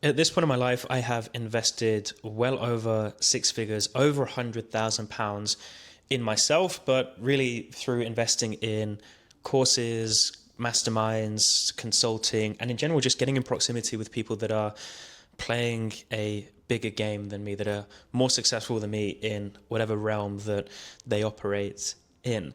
At this point in my life, I have invested well over six figures, over £100,000 in myself, but really through investing in courses, masterminds, consulting, and in general, just getting in proximity with people that are playing a bigger game than me, that are more successful than me in whatever realm that they operate in.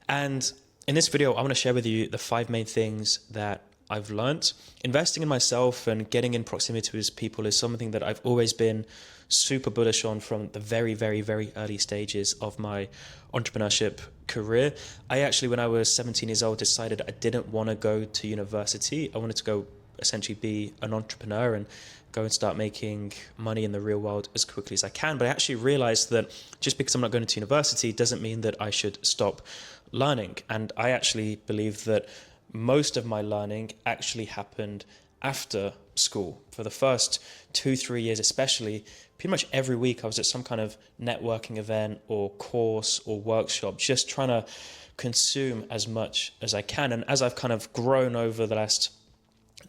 And in this video, I want to share with you the five main things that I've learned. Investing in myself and getting in proximity with people is something that I've always been super bullish on from the very, very, very early stages of my entrepreneurship career. I actually, when I was 17 years old, decided I didn't want to go to university. I wanted to go essentially be an entrepreneur and go and start making money in the real world as quickly as I can. But I actually realized that just because I'm not going to university doesn't mean that I should stop learning. And I actually believe that most of my learning actually happened after school. For the first 2-3 years, especially, pretty much every week I was at some kind of networking event or course or workshop, just trying to consume as much as I can. And as I've kind of grown over the last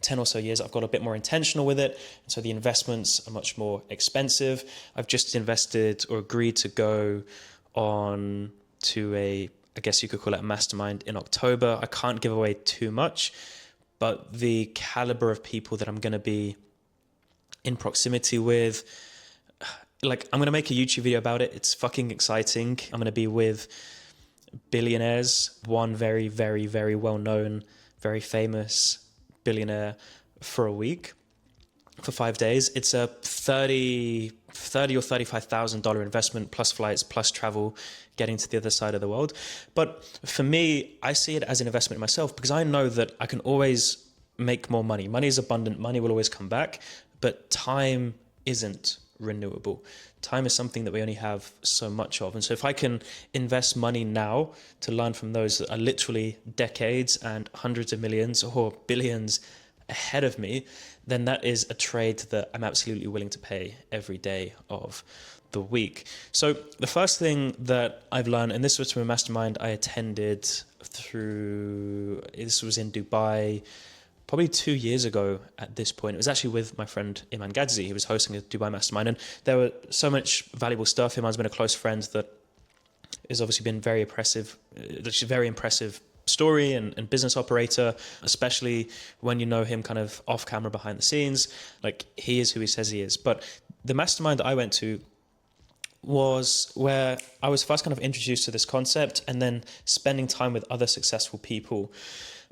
10 or so years, I've got a bit more intentional with it. So the investments are much more expensive. I've just invested or agreed to go on to I guess you could call it a mastermind in October. I can't give away too much, but the caliber of people that I'm going to be in proximity with, like, I'm going to make a YouTube video about it. It's fucking exciting. I'm going to be with billionaires, one very, very, very well-known, very famous billionaire for a week, for 5 days. It's a thirty or $35,000 investment plus flights plus travel getting to the other side of the world. But for me, I see it as an investment in myself because I know that I can always make more money. Money is abundant. Money will always come back, but time isn't renewable. Time is something that we only have so much of. And so if I can invest money now to learn from those that are literally decades and hundreds of millions or billions ahead of me, then that is a trade that I'm absolutely willing to pay every day of the week. So the first thing that I've learned, and this was from a mastermind I attended this was in Dubai, probably 2 years ago at this point. It was actually with my friend Iman Gadzhi. He was hosting a Dubai mastermind, and there were so much valuable stuff. Iman's been a close friend that has obviously been very impressive story and business operator, especially when you know him kind of off camera behind the scenes. Like, he is who he says he is. But the mastermind that I went to was where I was first kind of introduced to this concept and then spending time with other successful people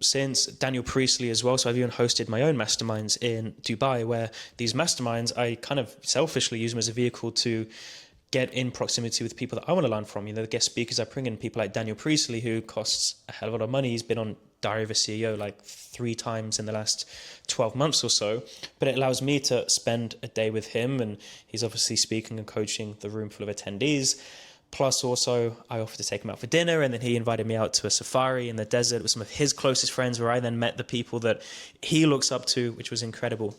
since Daniel Priestley as well. So I've even hosted my own masterminds in Dubai, where these masterminds, I kind of selfishly use them as a vehicle to get in proximity with people that I want to learn from. You know, the guest speakers I bring in, people like Daniel Priestley, who costs a hell of a lot of money. He's been on Diary of a CEO like 3 times in the last 12 months or so. But it allows me to spend a day with him, and he's obviously speaking and coaching the room full of attendees. Plus also, I offered to take him out for dinner, and then he invited me out to a safari in the desert with some of his closest friends, where I then met the people that he looks up to, which was incredible.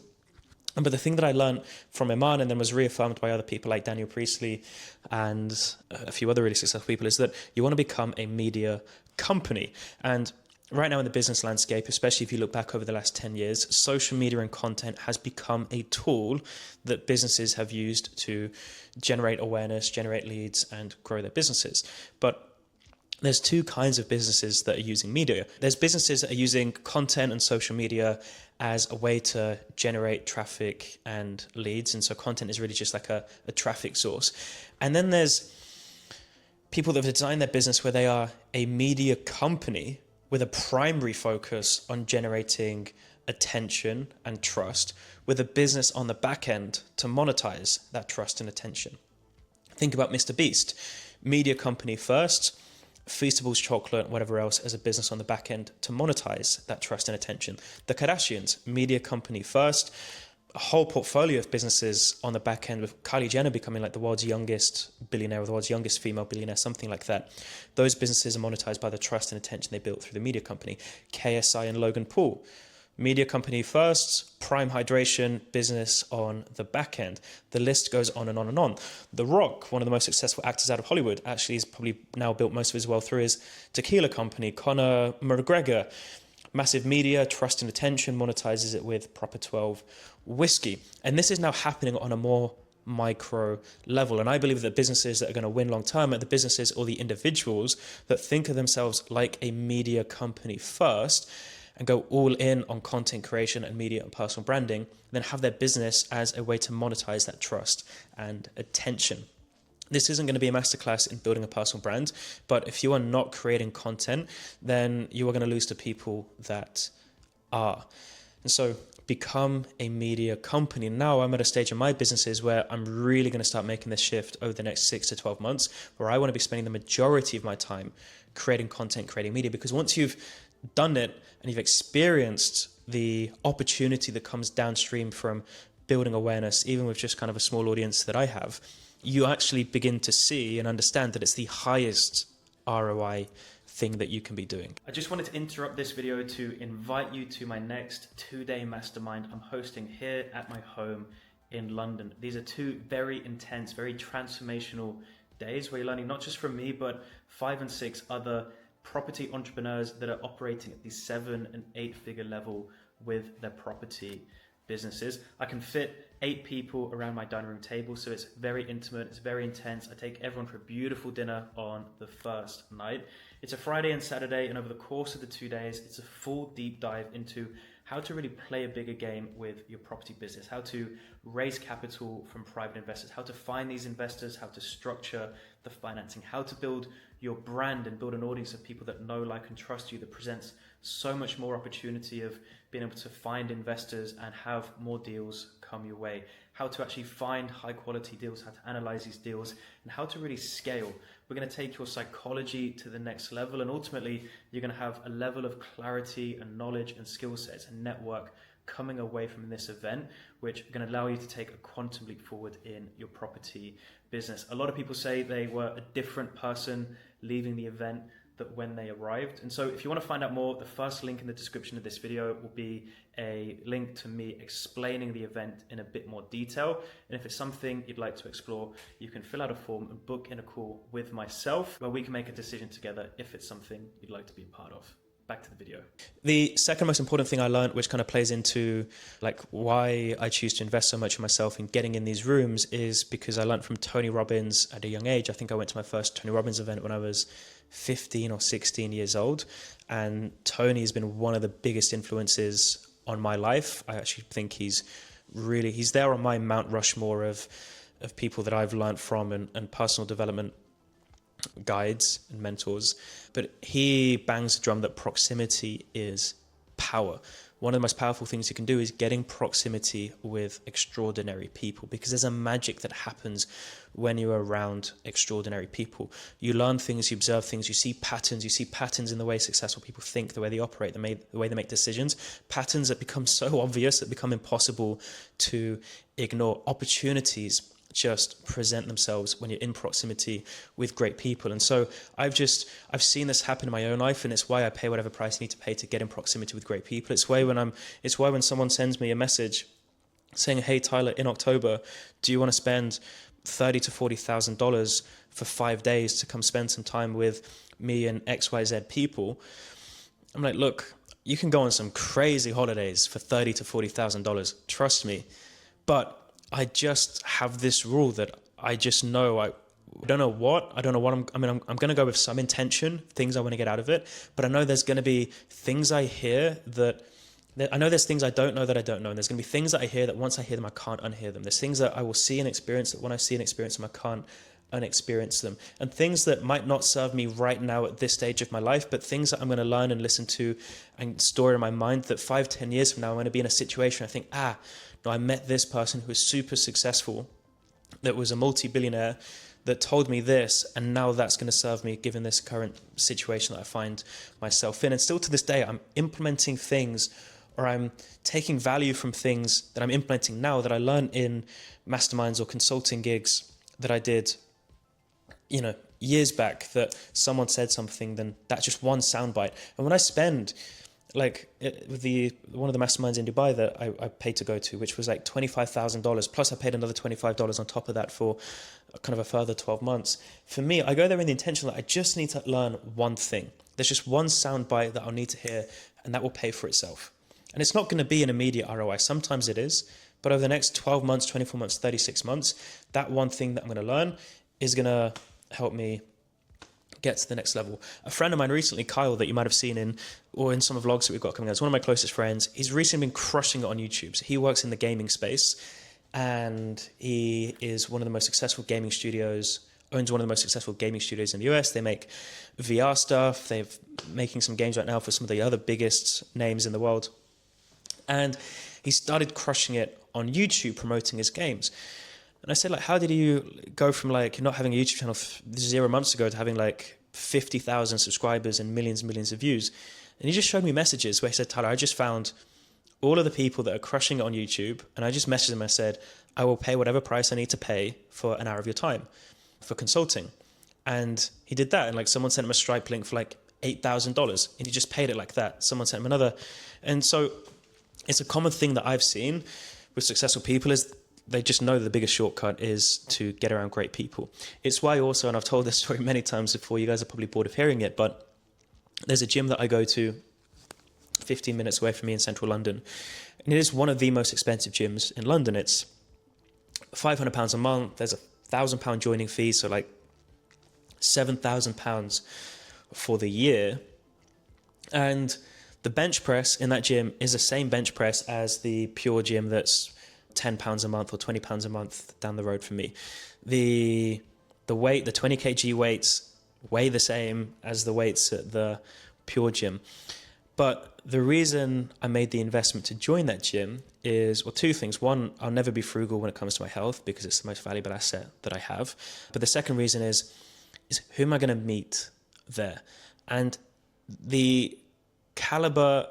But the thing that I learned from Iman and then was reaffirmed by other people like Daniel Priestley and a few other really successful people is that you want to become a media company. And right now in the business landscape, especially if you look back over the last 10 years, social media and content has become a tool that businesses have used to generate awareness, generate leads, and grow their businesses. But there's two kinds of businesses that are using media. There's businesses that are using content and social media as a way to generate traffic and leads. And so content is really just like a traffic source. And then there's people that have designed their business where they are a media company with a primary focus on generating attention and trust, with a business on the back end to monetize that trust and attention. Think about Mr. Beast, media company first, Feastables chocolate, whatever else, as a business on the back end to monetize that trust and attention. The Kardashians, media company first, a whole portfolio of businesses on the back end, with Kylie Jenner becoming like the world's youngest billionaire or the world's youngest female billionaire, something like that. Those businesses are monetized by the trust and attention they built through the media company. KSI and Logan Paul, media company first, Prime Hydration, business on the back end. The list goes on and on and on. The Rock, one of the most successful actors out of Hollywood, actually has probably now built most of his wealth through his tequila company. Conor McGregor, massive media, trust and attention, monetizes it with Proper 12 whiskey. And this is now happening on a more micro level. And I believe that businesses that are going to win long term are the businesses or the individuals that think of themselves like a media company first and go all in on content creation and media and personal branding, then have their business as a way to monetize that trust and attention. This isn't going to be a masterclass in building a personal brand, but if you are not creating content, then you are going to lose to people that are. And so become a media company. Now I'm at a stage in my businesses where I'm really going to start making this shift over the next 6 to 12 months, where I want to be spending the majority of my time creating content, creating media, because once you've done it and you've experienced the opportunity that comes downstream from building awareness, even with just kind of a small audience that I have, you actually begin to see and understand that it's the highest ROI thing that you can be doing. I just wanted to interrupt this video to invite you to my next 2-day mastermind I'm hosting here at my home in London. These are 2 very intense, very transformational days where you're learning not just from me, but 5 and 6 other property entrepreneurs that are operating at the 7 and 8 figure level with their property businesses. I can fit 8 people around my dining room table, so it's very intimate, it's very intense. I take everyone for a beautiful dinner on the first night. It's a Friday and Saturday, and over the course of the 2 days, it's a full deep dive into how to really play a bigger game with your property business, how to raise capital from private investors, how to find these investors, how to structure the financing, how to build your brand and build an audience of people that know, like, and trust you, that presents so much more opportunity of being able to find investors and have more deals come your way, how to actually find high quality deals, how to analyze these deals, and how to really scale. We're going to take your psychology to the next level, and ultimately you're going to have a level of clarity and knowledge and skill sets and network coming away from this event, which are going to allow you to take a quantum leap forward in your property business. A lot of people say they were a different person leaving the event that when they arrived. And so if you want to find out more, the first link in the description of this video will be a link to me explaining the event in a bit more detail. And if it's something you'd like to explore, you can fill out a form and book in a call with myself where we can make a decision together if it's something you'd like to be a part of. Back to the video. The second most important thing I learned, which kind of plays into like why I choose to invest so much in myself in getting in these rooms, is because I learned from Tony Robbins at a young age. I think I went to my first Tony Robbins event when I was 15 or 16 years old. And Tony has been one of the biggest influences on my life. I actually think he's there on my Mount Rushmore of people that I've learned from and personal development guides and mentors. But he bangs the drum that proximity is power. One of the most powerful things you can do is getting proximity with extraordinary people, because there's a magic that happens when you're around extraordinary people. You learn things, you observe things, you see patterns in the way successful people think, the way they operate, the way they make decisions, patterns that become so obvious that become impossible to ignore. Opportunities just present themselves when you're in proximity with great people. And so I've seen this happen in my own life, and it's why I pay whatever price I need to pay to get in proximity with great people. It's why when someone sends me a message saying, "Hey Tyler, in October, do you want to spend $30,000 to $40,000 for 5 days to come spend some time with me and XYZ people?" I'm like, look, you can go on some crazy holidays for $30,000 to $40,000. Trust me. But I just have this rule that I just know I don't know what I'm going to go with some intention, things I want to get out of it. But I know there's going to be things I hear that I know there's things I don't know that I don't know. And there's going to be things that I hear that once I hear them, I can't unhear them. There's things that I will see and experience that when I see and experience them, I can't unexperience them. And things that might not serve me right now at this stage of my life, but things that I'm going to learn and listen to and store in my mind that 5-10 years from now, I'm going to be in a situation I think, no, I met this person who was super successful, that was a multi-billionaire, that told me this, and now that's going to serve me given this current situation that I find myself in. And still to this day, I'm implementing things, or I'm taking value from things that I'm implementing now that I learned in masterminds or consulting gigs that I did, years back, that someone said something, then that's just one soundbite. And when I spend one of the masterminds in Dubai that I paid to go to, which was like $25,000, plus I paid another $25 on top of that for kind of a further 12 months. For me, I go there in the intention that I just need to learn one thing. There's just one soundbite that I'll need to hear, and that will pay for itself. And it's not going to be an immediate ROI. Sometimes it is, But over the next 12 months, 24 months, 36 months, that one thing that I'm going to learn is going to help me get to the next level. A friend of mine recently, Kyle, that you might have seen in some of the vlogs that we've got coming out, it's one of my closest friends. He's recently been crushing it on YouTube. So he works in the gaming space, and he is one of the most successful gaming studios, owns one of the most successful gaming studios in the US. They make VR stuff. They're making some games right now for some of the other biggest names in the world. And he started crushing it on YouTube, promoting his games. And I said, like, how did you go from like not having a YouTube channel 0 months ago to having like 50,000 subscribers and millions and millions of views? And he just showed me messages where he said, Tyler, I just found all of the people that are crushing it on YouTube. And I just messaged them. I said, I will pay whatever price I need to pay for an hour of your time for consulting. And he did that. And like someone sent him a Stripe link for like $8,000 and he just paid it like that. Someone sent him another. And so it's a common thing that I've seen with successful people is they just know the biggest shortcut is to get around great people. It's why also, and I've told this story many times before, you guys are probably bored of hearing it, but there's a gym that I go to 15 minutes away from me in central London. And it is one of the most expensive gyms in London. It's £500 a month. There's £1,000 joining fee. So like £7,000 for the year. And the bench press in that gym is the same bench press as the pure gym that's £10 a month or £20 a month down the road from me. The weight, the 20 kg weights weigh the same as the weights at the pure gym. But the reason I made the investment to join that gym is, well, two things. One, I'll never be frugal when it comes to my health because it's the most valuable asset that I have. But the second reason is who am I going to meet there? And the caliber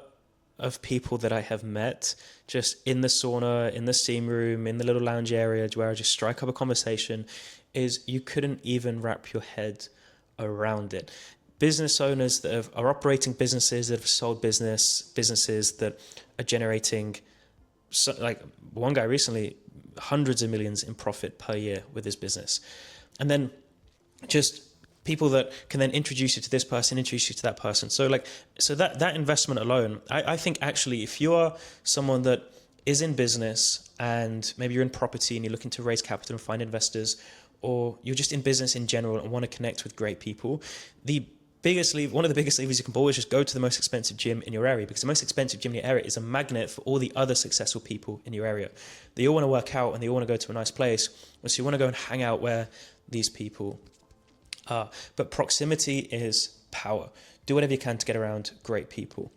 of people that I have met just in the sauna, in the steam room, in the little lounge area where I just strike up a conversation is you couldn't even wrap your head around it. Business owners that are operating businesses, that have sold businesses that are generating, like one guy recently, hundreds of millions in profit per year with his business. And then just people that can then introduce you to this person, introduce you to that person. So that investment alone, I think actually if you are someone that is in business and maybe you're in property and you're looking to raise capital and find investors, or you're just in business in general and want to connect with great people, one of the biggest levers you can pull is just go to the most expensive gym in your area, because the most expensive gym in your area is a magnet for all the other successful people in your area. They all want to work out and they all want to go to a nice place. So you want to go and hang out where these people are. But proximity is power. Do whatever you can to get around great people.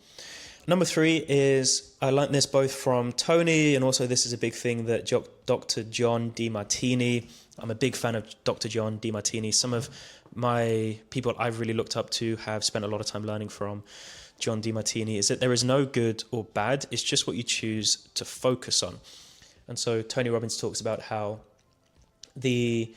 Number 3 is, I learned this both from Tony, and also this is a big thing that Dr. John Demartini, I'm a big fan of Dr. John Demartini. Some of my people I've really looked up to have spent a lot of time learning from John Demartini, is that there is no good or bad, it's just what you choose to focus on. And so Tony Robbins talks about how the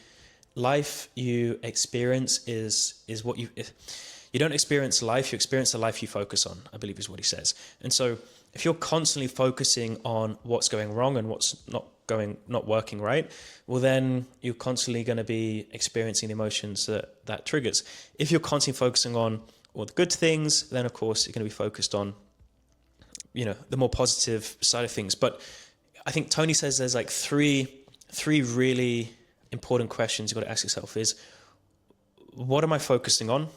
life you experience is what you don't experience life, you experience the life you focus on, I believe is what he says. And so if you're constantly focusing on what's going wrong and what's not working right, well then you're constantly going to be experiencing the emotions that triggers. If you're constantly focusing on all the good things, then of course you're going to be focused on, the more positive side of things. But I think Tony says there's like three really important questions you've got to ask yourself is, what am I focusing on?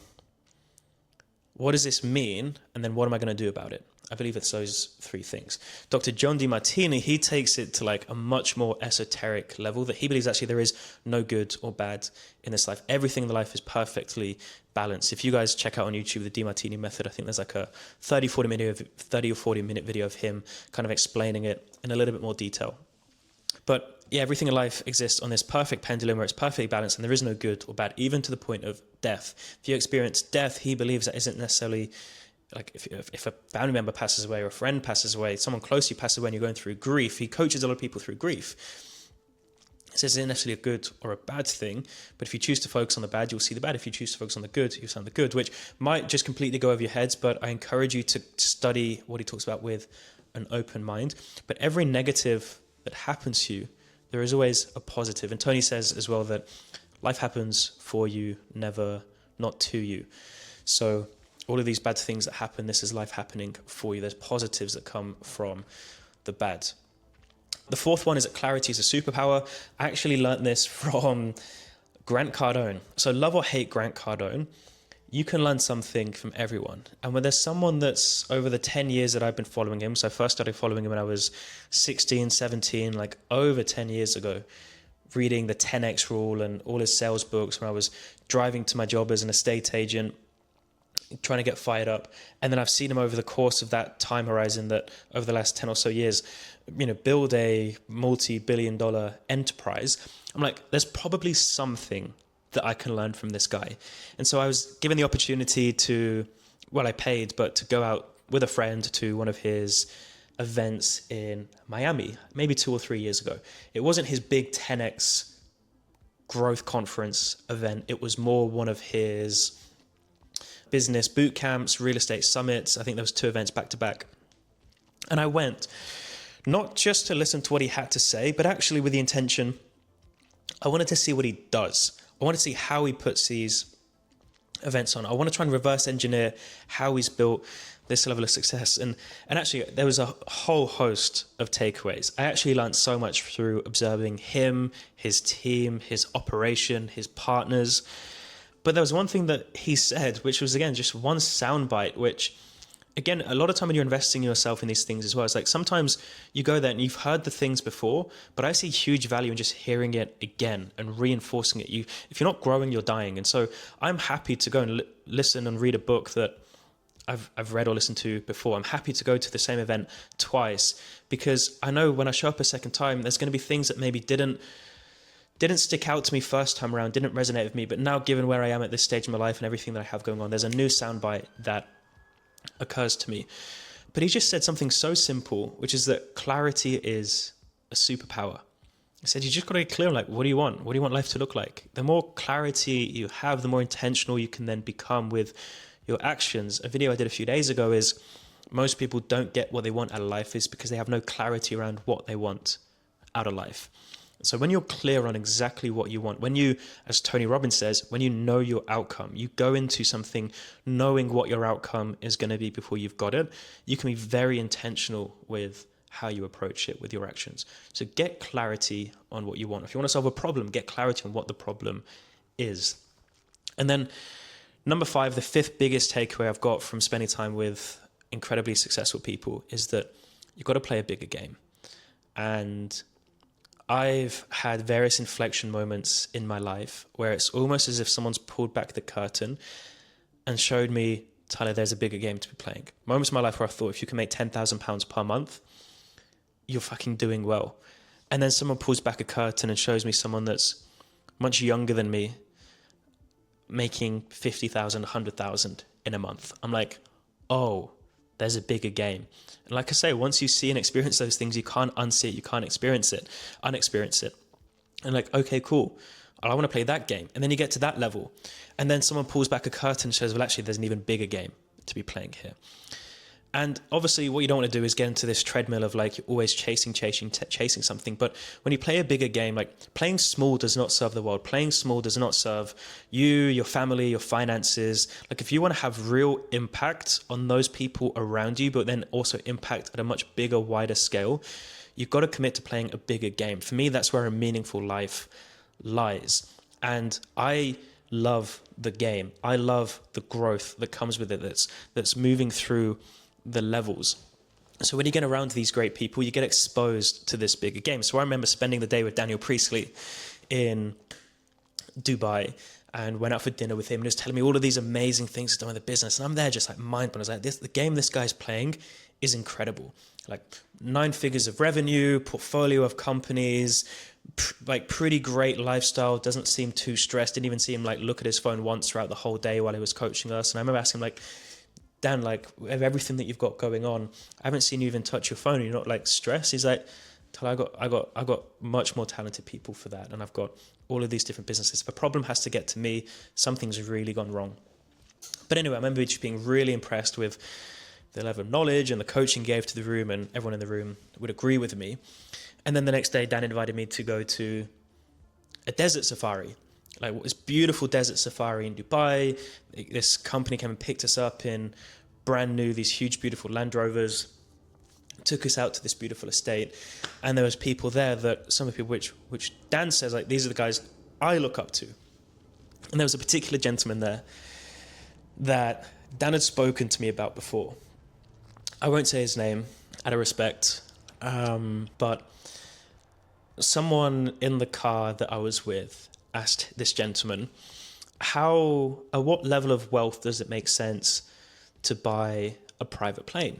What does this mean? And then what am I going to do about it? I believe it's those 3 things. Dr. John Demartini, he takes it to like a much more esoteric level, that he believes actually there is no good or bad in this life. Everything in the life is perfectly balanced. If you guys check out on YouTube the Demartini method, I think there's like a 30 or 40 minute video of him kind of explaining it in a little bit more detail. But yeah, everything in life exists on this perfect pendulum where it's perfectly balanced and there is no good or bad, even to the point of death. If you experience death, he believes that isn't necessarily like if a family member passes away or a friend passes away, someone close to you passes away and you're going through grief. He coaches a lot of people through grief. He says it's not necessarily a good or a bad thing, but if you choose to focus on the bad, you'll see the bad. If you choose to focus on the good, you'll see the good, which might just completely go over your heads, but I encourage you to study what he talks about with an open mind. But every negative that happens to you, there is always a positive. And Tony says as well that life happens for you, not to you. So all of these bad things that happen, this is life happening for you. There's positives that come from the bad. The fourth one is that clarity is a superpower. I actually learned this from Grant Cardone. So love or hate Grant Cardone, you can learn something from everyone. And when there's someone that's over the 10 years that I've been following him, so I first started following him when I was 16, 17, like over 10 years ago, reading the 10X rule and all his sales books when I was driving to my job as an estate agent, trying to get fired up. And then I've seen him over the course of that time horizon, that over the last 10 or so years, build a multi-billion-dollar enterprise. I'm like, there's probably something that I can learn from this guy. And so I was given the opportunity to, well, I paid, but to go out with a friend to one of his events in Miami, maybe 2 or 3 years ago. It wasn't his big 10X growth conference event. It was more one of his business boot camps, real estate summits. I think there was 2 events back to back. And I went not just to listen to what he had to say, but actually with the intention, I wanted to see what he does. I want to see how he puts these events on. I want to try and reverse engineer how he's built this level of success. And actually, there was a whole host of takeaways. I actually learned so much through observing him, his team, his operation, his partners. But there was one thing that he said, which was, again, just one soundbite, which, again, a lot of time when you're investing in yourself in these things as well, it's like sometimes you go there and you've heard the things before, but I see huge value in just hearing it again and reinforcing it. If you're not growing, you're dying. And so I'm happy to go and listen and read a book that I've read or listened to before. I'm happy to go to the same event twice, because I know when I show up a second time, there's going to be things that maybe didn't stick out to me first time around, didn't resonate with me. But now, given where I am at this stage in my life and everything that I have going on, there's a new soundbite that occurs to me. But he just said something so simple, which is that clarity is a superpower. He said, you just got to get clear on, like, what do you want? What do you want life to look like? The more clarity you have, the more intentional you can then become with your actions. A video I did a few days ago is most people don't get what they want out of life is because they have no clarity around what they want out of life. So when you're clear on exactly what you want, when you, as Tony Robbins says, when you know your outcome, you go into something knowing what your outcome is going to be before you've got it, you can be very intentional with how you approach it with your actions. So get clarity on what you want. If you want to solve a problem, get clarity on what the problem is. And then number 5, the 5th biggest takeaway I've got from spending time with incredibly successful people is that you've got to play a bigger game. And I've had various inflection moments in my life where it's almost as if someone's pulled back the curtain and showed me, Tyler, there's a bigger game to be playing. Moments in my life where I thought, if you can make £10,000 per month, you're fucking doing well. And then someone pulls back a curtain and shows me someone that's much younger than me making 50,000, 100,000 in a month. I'm like, oh, there's a bigger game. And like I say, once you see and experience those things, you can't unsee it, you can't unexperience it. And like, okay, cool. I want to play that game. And then you get to that level. And then someone pulls back a curtain and says, well, actually, there's an even bigger game to be playing here. And obviously what you don't want to do is get into this treadmill of like, you're always chasing something. But when you play a bigger game, like playing small does not serve the world. Playing small does not serve you, your family, your finances. Like if you want to have real impact on those people around you, but then also impact at a much bigger, wider scale, you've got to commit to playing a bigger game. For me, that's where a meaningful life lies. And I love the game. I love the growth that comes with it, that's moving through the levels. So when you get around these great people, you get exposed to this bigger game. So I remember spending the day with Daniel Priestley in Dubai and went out for dinner with him and he was telling me all of these amazing things he's done with the business. And I'm there just like mind blown. I was like, the game this guy's playing is incredible. Like 9 figures of revenue, portfolio of companies, like pretty great lifestyle, doesn't seem too stressed, didn't even see him like look at his phone once throughout the whole day while he was coaching us. And I remember asking him like, Dan, like of everything that you've got going on, I haven't seen you even touch your phone. You're not like stressed. He's like, I got much more talented people for that. And I've got all of these different businesses. If a problem has to get to me, something's really gone wrong. But anyway, I remember just being really impressed with the level of knowledge and the coaching gave to the room, and everyone in the room would agree with me. And then the next day, Dan invited me to go to a desert safari. Like this beautiful desert safari in Dubai. This company came and picked us up in brand new, these huge, beautiful Land Rovers. took us out to this beautiful estate, and there was people there that some of the people which Dan says, like, these are the guys I look up to. And there was a particular gentleman there that Dan had spoken to me about before. I won't say his name out of respect, but someone in the car that I was with asked this gentleman, at what level of wealth does it make sense to buy a private plane?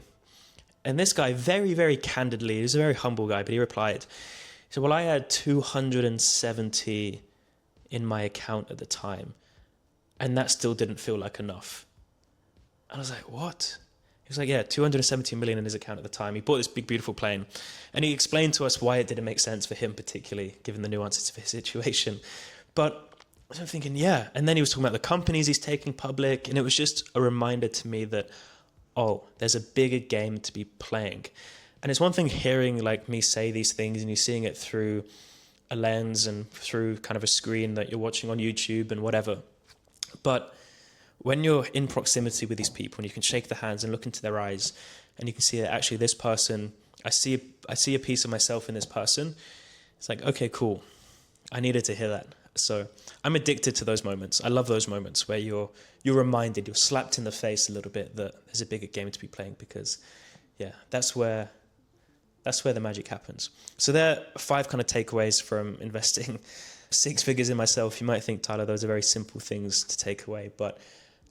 And this guy, very, very candidly, he was a very humble guy, but he replied, he said, well, I had 270 in my account at the time, and that still didn't feel like enough. And I was like, what? He was like, yeah, 270 million in his account at the time. He bought this big, beautiful plane. And he explained to us why it didn't make sense for him particularly, given the nuances of his situation. But I'm thinking, yeah. And then he was talking about the companies he's taking public. And it was just a reminder to me that, oh, there's a bigger game to be playing. And it's one thing hearing like me say these things and you seeing it through a lens and through kind of a screen that you're watching on YouTube and whatever. But when you're in proximity with these people and you can shake their hands and look into their eyes and you can see that actually this person, I see a piece of myself in this person. It's like, okay, cool. I needed to hear that. So I'm addicted to those moments. I love those moments where you're reminded, you're slapped in the face a little bit that there's a bigger game to be playing, because yeah, that's where the magic happens. So there are 5 kind of takeaways from investing 6 figures in myself. You might think, Tyler, those are very simple things to take away, but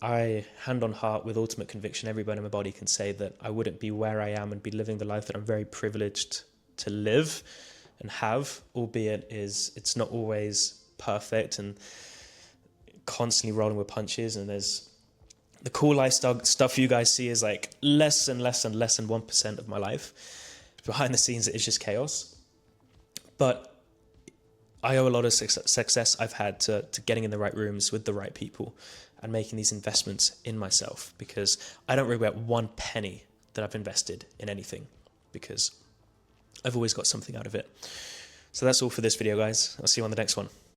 I, hand on heart, with ultimate conviction, every bone in my body can say that I wouldn't be where I am and be living the life that I'm very privileged to live and have, albeit it's not always perfect and constantly rolling with punches. And there's the cool lifestyle stuff you guys see is like less and less and less than 1% of my life. Behind the scenes, it is just chaos. But I owe a lot of success I've had to getting in the right rooms with the right people and making these investments in myself, because I don't regret one penny that I've invested in anything, because I've always got something out of it. So that's all for this video, guys. I'll see you on the next one.